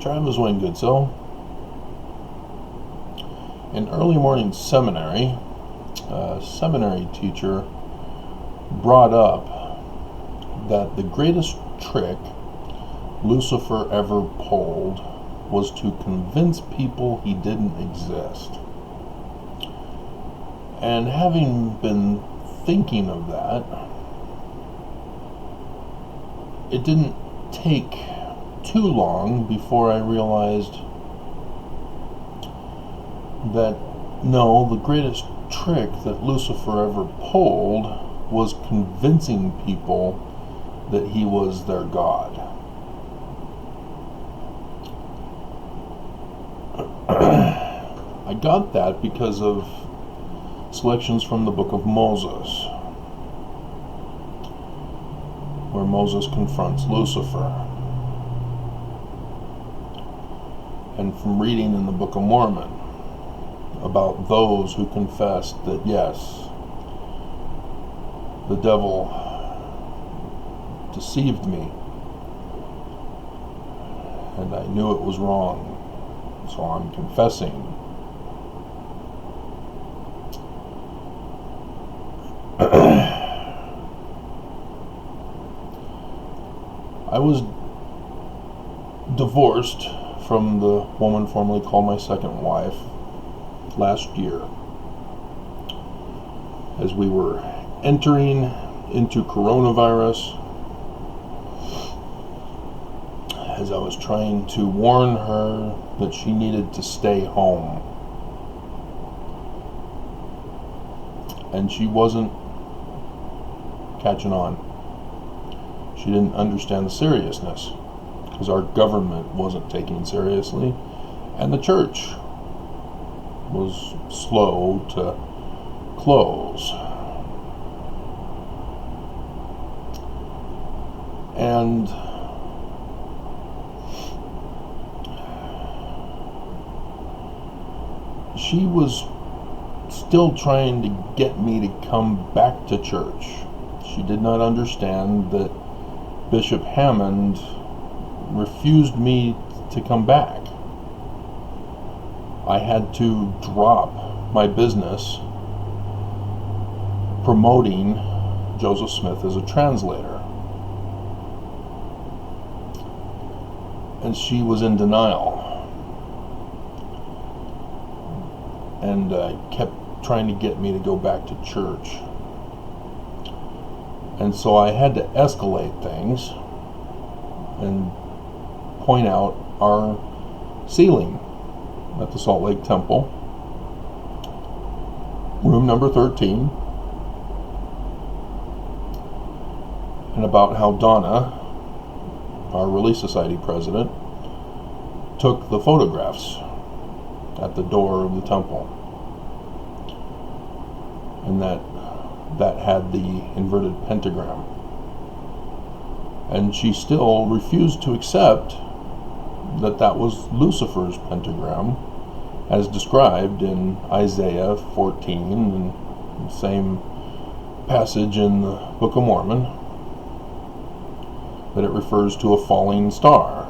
Travis Wingate. So, in early morning seminary, a seminary teacher brought up that the greatest trick Lucifer ever pulled was to convince people he didn't exist. And having been thinking of that, it didn't take too long before I realized that no, the greatest trick that Lucifer ever pulled was convincing people that he was their God. I got that because of selections from the book of Moses, where Moses confronts Lucifer, and from reading in the book of Mormon about those who confessed that yes, the devil deceived me and I knew it was wrong, so I'm confessing. I was divorced from the woman formerly called my second wife last year, as we were entering into coronavirus, as I was trying to warn her that she needed to stay home. And she wasn't catching on. She didn't understand the seriousness, because our government wasn't taken seriously, and the church was slow to close. And she was still trying to get me to come back to church. She did not understand that Bishop Hammond refused me to come back. I had to drop my business promoting Joseph Smith as a translator. And she was in denial. And kept trying to get me to go back to church. And so I had to escalate things and point out our ceiling at the Salt Lake Temple, room number 13, and about how Donna, our Relief Society president, took the photographs at the door of the temple, and that had the inverted pentagram. And she still refused to accept that was Lucifer's pentagram, as described in Isaiah 14, and the same passage in the Book of Mormon, that it refers to a falling star.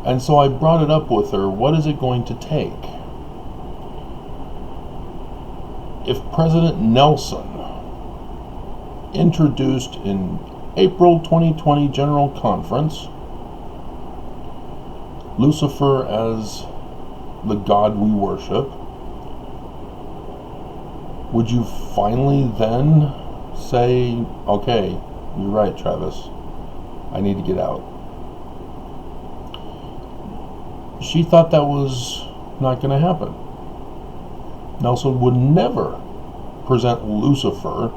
And so I brought it up with her, what is it going to take? If President Nelson introduced in April 2020 General Conference Lucifer as the God we worship, would you finally then say, okay, you're right, Travis, I need to get out? She thought that was not going to happen. Nelson would never present Lucifer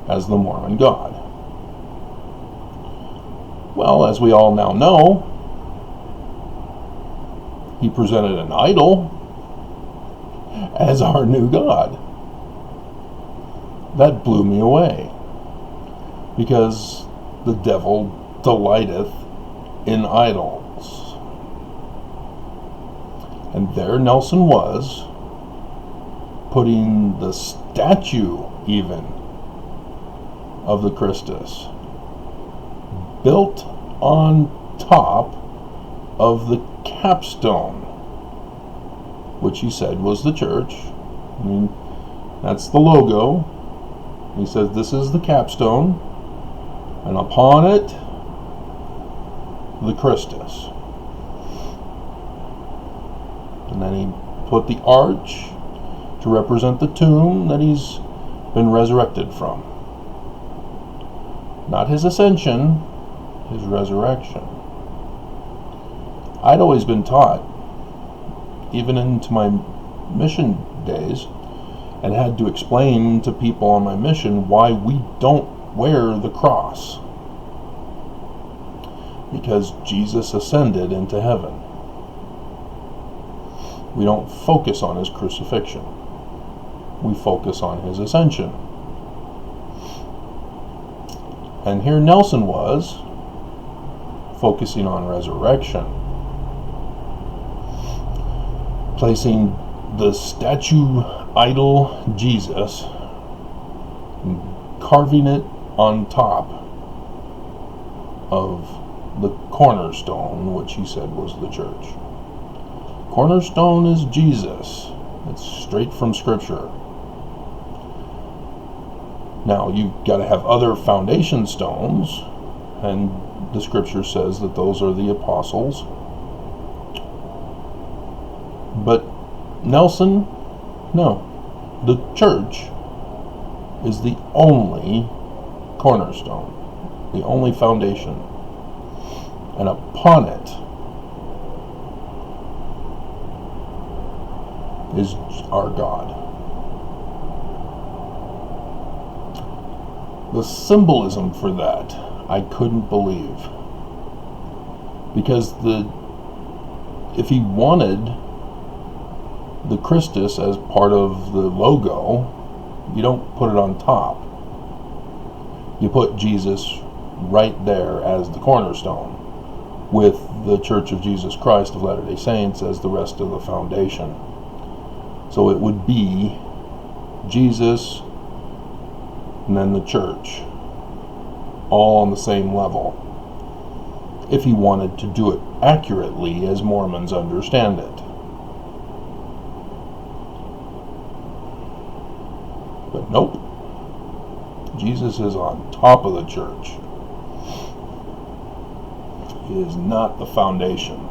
as the Mormon God. Well, as we all now know, he presented an idol as our new God. That blew me away, because the devil delighteth in idols. And there Nelson was, putting the statue even of the Christus, built on top of the capstone, which he said was the church. I mean, that's the logo. He says this is the capstone, and upon it, the Christus. And then he put the arch to represent the tomb that he's been resurrected from. Not his ascension, his resurrection. I'd always been taught, even into my mission days, and had to explain to people on my mission why we don't wear the cross. Because Jesus ascended into heaven. We don't focus on his crucifixion. We focus on his ascension. And here Nelson was, focusing on resurrection, placing the statue idol Jesus, carving it on top of the cornerstone, which he said was the church. Cornerstone is Jesus. It's straight from Scripture. Now, you've got to have other foundation stones, and the Scripture says that those are the apostles. But Nelson, no. The church is the only cornerstone, the only foundation. And upon it is our God. The symbolism for that, I couldn't believe. Because if he wanted the Christus as part of the logo, you don't put it on top. You put Jesus right there as the cornerstone, with the Church of Jesus Christ of Latter-day Saints as the rest of the foundation. So it would be Jesus and then the church, all on the same level, if he wanted to do it accurately as Mormons understand it. But nope. Jesus is on top of the church. He is not the foundation.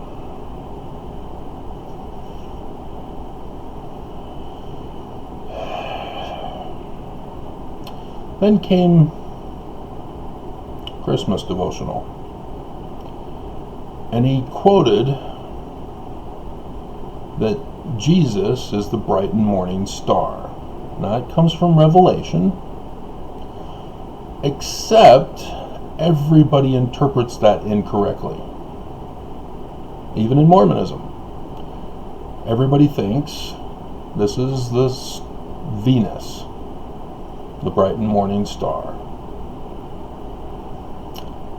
Then came Christmas devotional. And he quoted that Jesus is the bright and morning star. Now it comes from Revelation, except everybody interprets that incorrectly. Even in Mormonism, everybody thinks this is this Venus, the bright and morning star.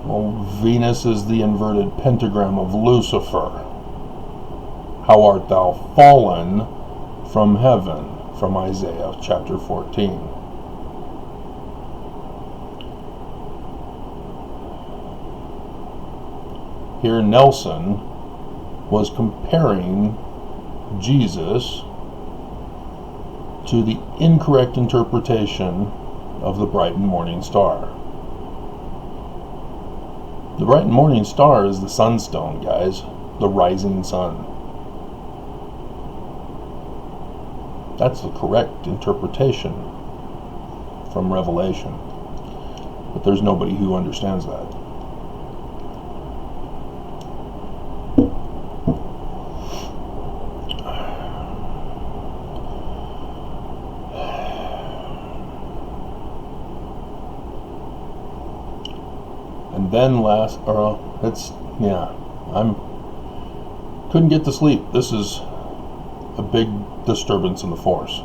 Well, Venus is the inverted pentagram of Lucifer. How art thou fallen from heaven? From Isaiah chapter 14. Here Nelson was comparing Jesus to the incorrect interpretation of the bright and morning star. The bright and morning star is the sunstone, guys, the rising sun. That's the correct interpretation from Revelation. But there's nobody who understands that. And then couldn't get to sleep. This is a big disturbance in the force.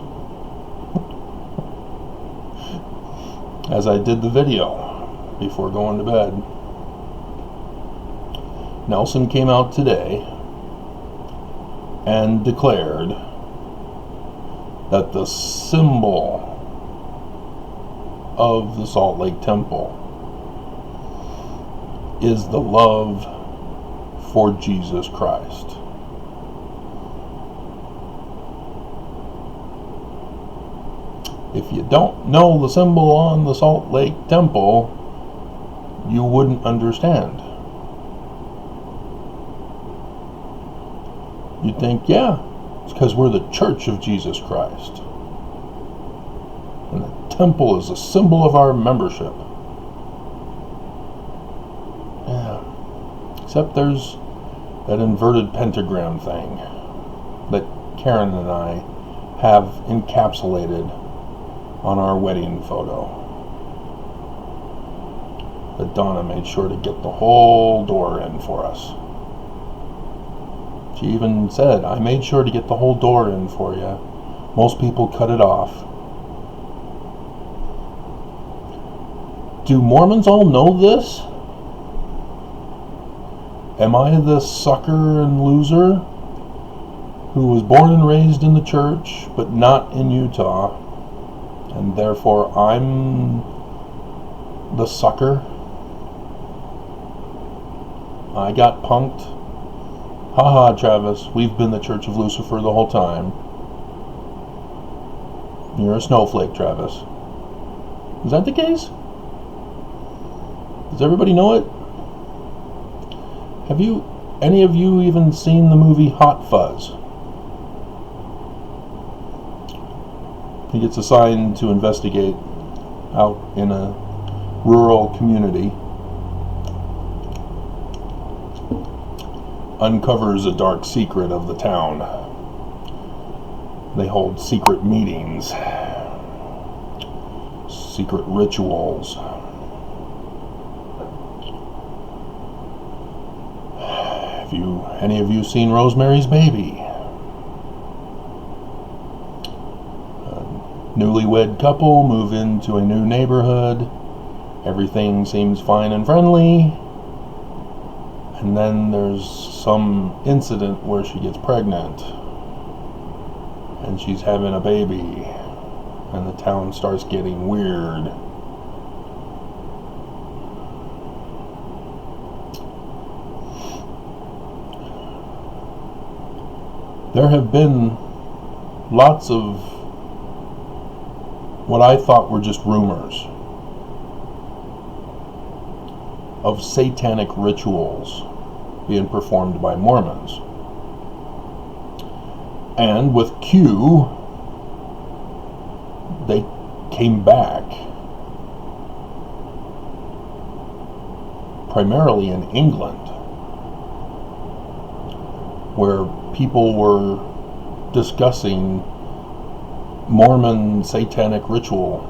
As I did the video before going to bed, Nelson came out today and declared that the symbol of the Salt Lake Temple is the love for Jesus Christ. If you don't know the symbol on the Salt Lake Temple, you wouldn't understand. You'd think, yeah, it's because we're the Church of Jesus Christ. And the temple is a symbol of our membership. Yeah. Except there's that inverted pentagram thing that Karen and I have encapsulated on our wedding photo. But Donna made sure to get the whole door in for us. She even said, I made sure to get the whole door in for you. Most people cut it off. Do Mormons all know this? Am I the sucker and loser who was born and raised in the church but not in Utah, and therefore I'm the sucker? I got punked. Haha, Travis, we've been the Church of Lucifer the whole time. You're a snowflake, Travis. Is that the case? Does everybody know it? Have any of you even seen the movie Hot Fuzz? He gets assigned to investigate out in a rural community. Uncovers a dark secret of the town. They hold secret meetings, secret rituals. Have any of you seen Rosemary's Baby? A newlywed couple move into a new neighborhood. Everything seems fine and friendly. And then there's some incident where she gets pregnant and she's having a baby and the town starts getting weird. There have been lots of what I thought were just rumors of satanic rituals being performed by Mormons. And with Q, they came back primarily in England, where people were discussing Mormon satanic ritual,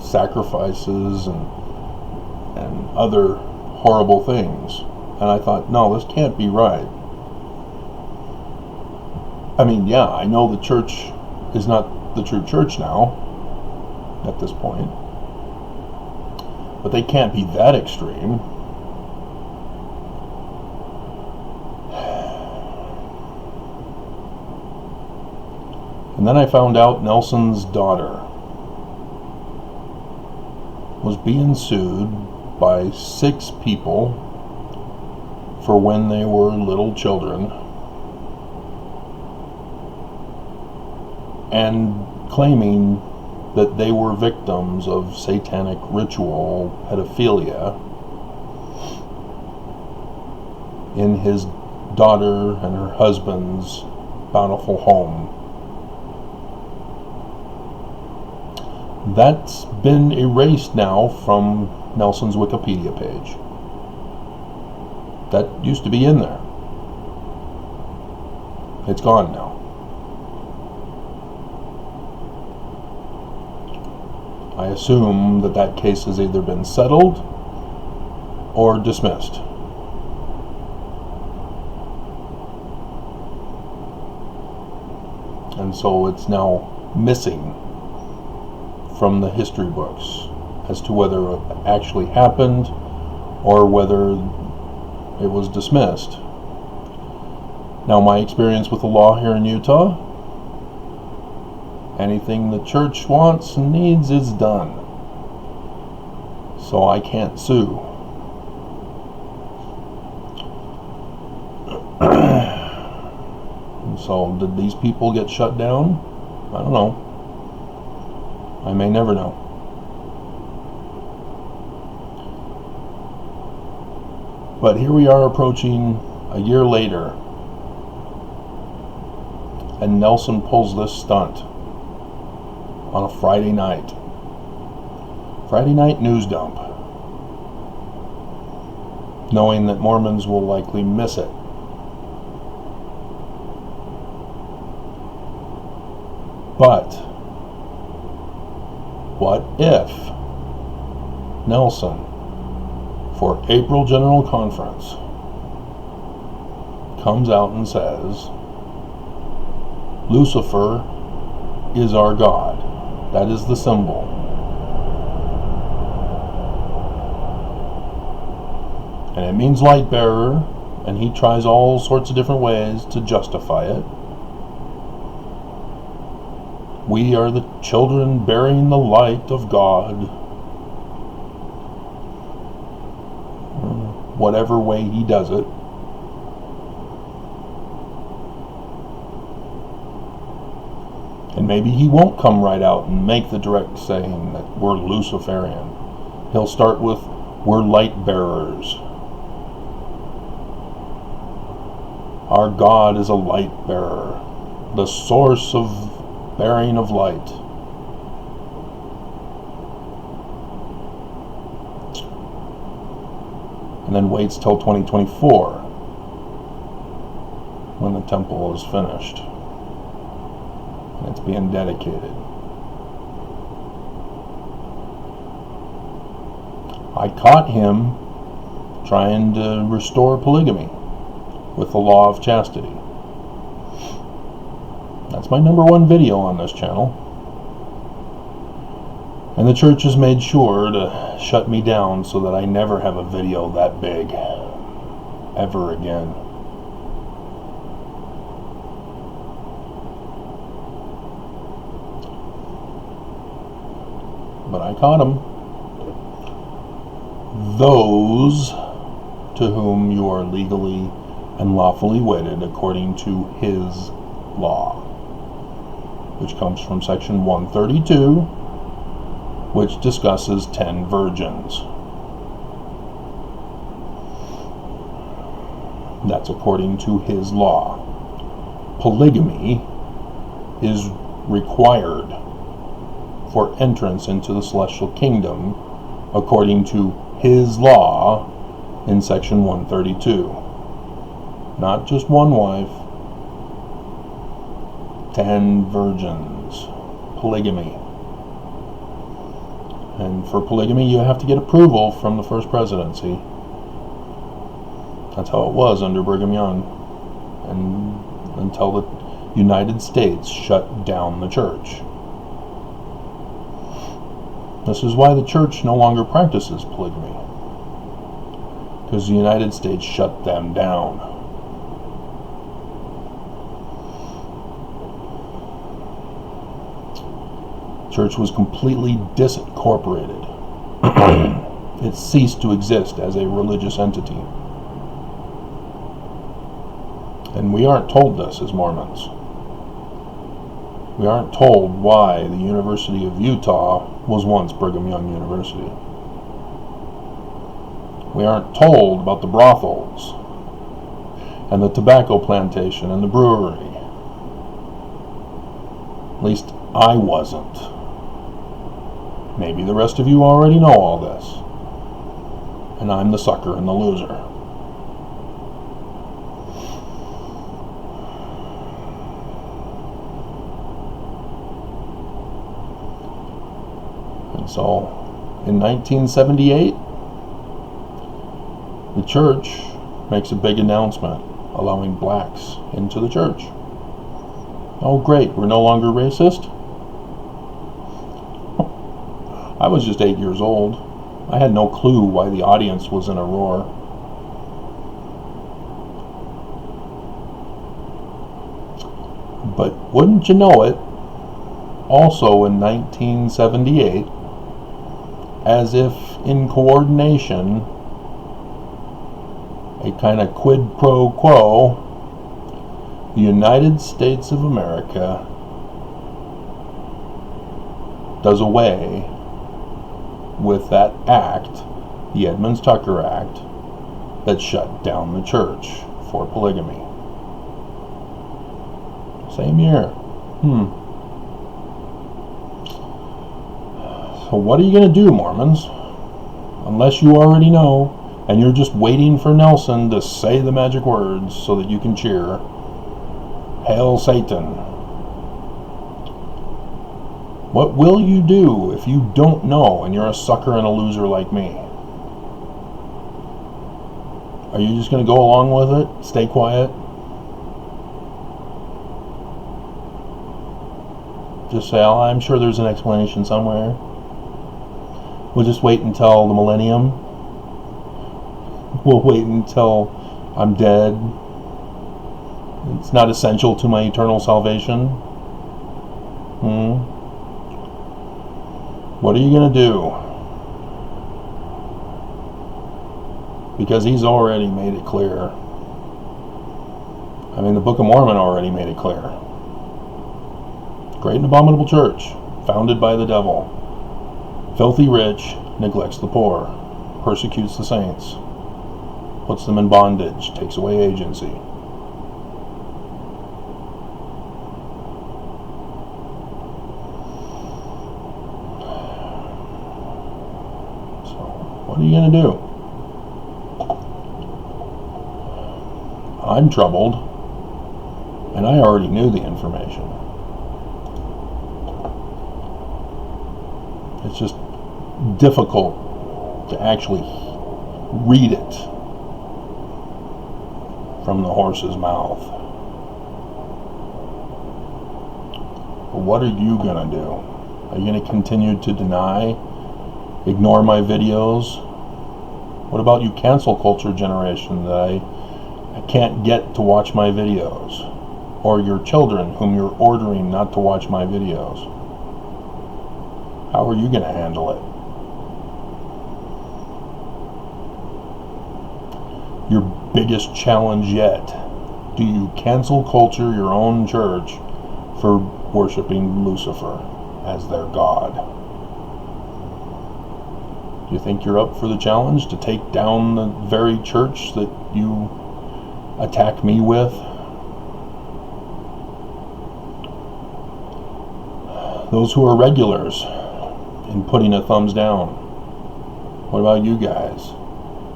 sacrifices and other horrible things. And I thought, no, this can't be right. I mean, yeah, I know the church is not the true church now at this point, but they can't be that extreme. And then I found out Nelson's daughter was being sued by 6 people for when they were little children, and claiming that they were victims of satanic ritual pedophilia in his daughter and her husband's bountiful home. That's been erased now from Nelson's Wikipedia page. That used to be in there. It's gone now. I assume that that case has either been settled or dismissed. And so it's now missing from the history books as to whether it actually happened or whether it was dismissed. Now, my experience with the law here in Utah, Anything the church wants and needs is done. So I can't sue. So did these people get shut down? I don't know. I may never know. But here we are approaching a year later, and Nelson pulls this stunt on a Friday night. Friday night news dump, knowing that Mormons will likely miss it. But what if Nelson, for April General Conference, comes out and says, Lucifer is our God. That is the symbol. And it means light bearer, and he tries all sorts of different ways to justify it. We are the children bearing the light of God. Whatever way he does it. And maybe he won't come right out and make the direct saying that we're Luciferian. He'll start with, we're light bearers. Our God is a light bearer, the source of bearing of light. And then waits till 2024 when the temple is finished and it's being dedicated. I caught him trying to restore polygamy with the law of chastity. That's my #1 video on this channel. And the church has made sure to shut me down so that I never have a video that big ever again. But I caught him. Those to whom you are legally and lawfully wedded according to his law, which comes from section 132, which discusses 10 virgins. That's according to his law. Polygamy is required for entrance into the celestial kingdom according to his law in section 132. Not just one wife, 10 virgins. Polygamy. And for polygamy, you have to get approval from the first presidency. That's how it was under Brigham Young, and until the United States shut down the church. This is why the church no longer practices polygamy, because the United States shut them down. Church was completely disincorporated. It ceased to exist as a religious entity. And we aren't told this as Mormons. We aren't told why the University of Utah was once Brigham Young University. We aren't told about the brothels and the tobacco plantation and the brewery. At least I wasn't. Maybe the rest of you already know all this, and I'm the sucker and the loser. And so, in 1978, the church makes a big announcement allowing blacks into the church. Oh great, we're no longer racist? I was just 8 years old. I had no clue why the audience was in a roar. But wouldn't you know it, also in 1978, as if in coordination, a kind of quid pro quo, the United States of America does away with that act, the Edmunds-Tucker Act, that shut down the church for polygamy. Same year. So what are you going to do, Mormons? Unless you already know, and you're just waiting for Nelson to say the magic words so that you can cheer, Hail Satan. What will you do if you don't know and you're a sucker and a loser like me? Are you just going to go along with it? Stay quiet? Just say, oh, I'm sure there's an explanation somewhere. We'll just wait until the millennium. We'll wait until I'm dead. It's not essential to my eternal salvation. What are you going to do? Because he's already made it clear. I mean, the Book of Mormon already made it clear. Great and abominable church, founded by the devil. Filthy rich, neglects the poor, persecutes the saints, puts them in bondage, takes away agency. So, what are you going to do? I'm troubled, and I already knew the information. It's just difficult to actually read it from the horse's mouth. But what are you going to do? Are you going to continue to deny, ignore my videos? What about you cancel culture generation that I can't get to watch my videos? Or your children whom you're ordering not to watch my videos? How are you going to handle it? Your biggest challenge yet. Do you cancel culture your own church for worshiping Lucifer as their god? Do you think you're up for the challenge to take down the very church that you attack me with? Those who are regulars in putting a thumbs down. What about you guys?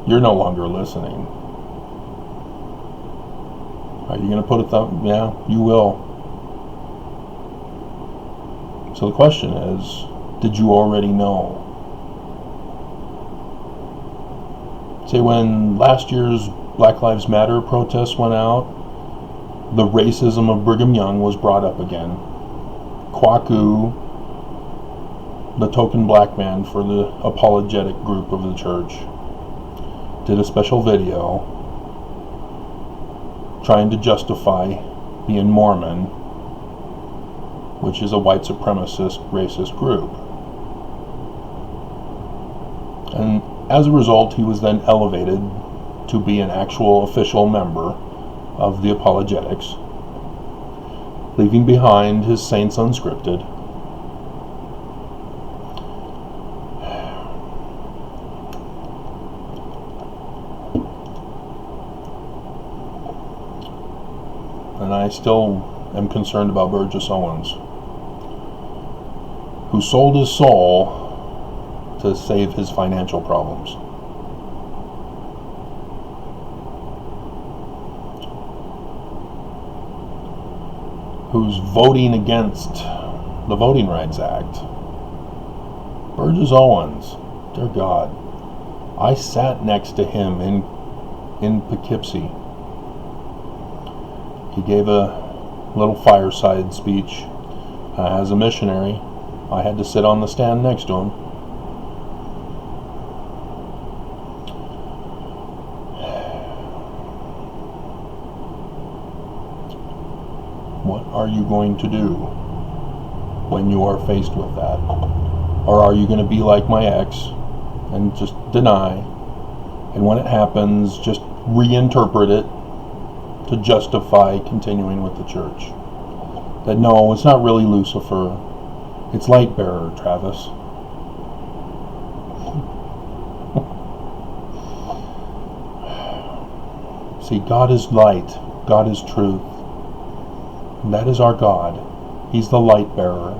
You're no longer listening. Are you going to put a thumb? Yeah, you will. So the question is, did you already know? Say when last year's Black Lives Matter protests went out, the racism of Brigham Young was brought up again. Kwaku, the token black man for the apologetic group of the church, did a special video trying to justify being Mormon, which is a white supremacist racist group. And as a result, he was then elevated to be an actual official member of the apologetics, leaving behind his Saints Unscripted. And I still am concerned about Burgess Owens, who sold his soul to save his financial problems. Who's voting against the Voting Rights Act. Burgess Owens, dear God, I sat next to him in Poughkeepsie. He gave a little fireside speech as a missionary. I had to sit on the stand next to him. What are you going to do? when you are faced with that? Or are you going to be like my ex and just deny, and when it happens, just reinterpret it to justify continuing with the church? That no, it's not really Lucifer, it's light bearer, Travis. See, God is light, God is truth, and that is our God. He's the light bearer.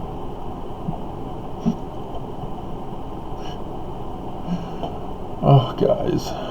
Oh, guys.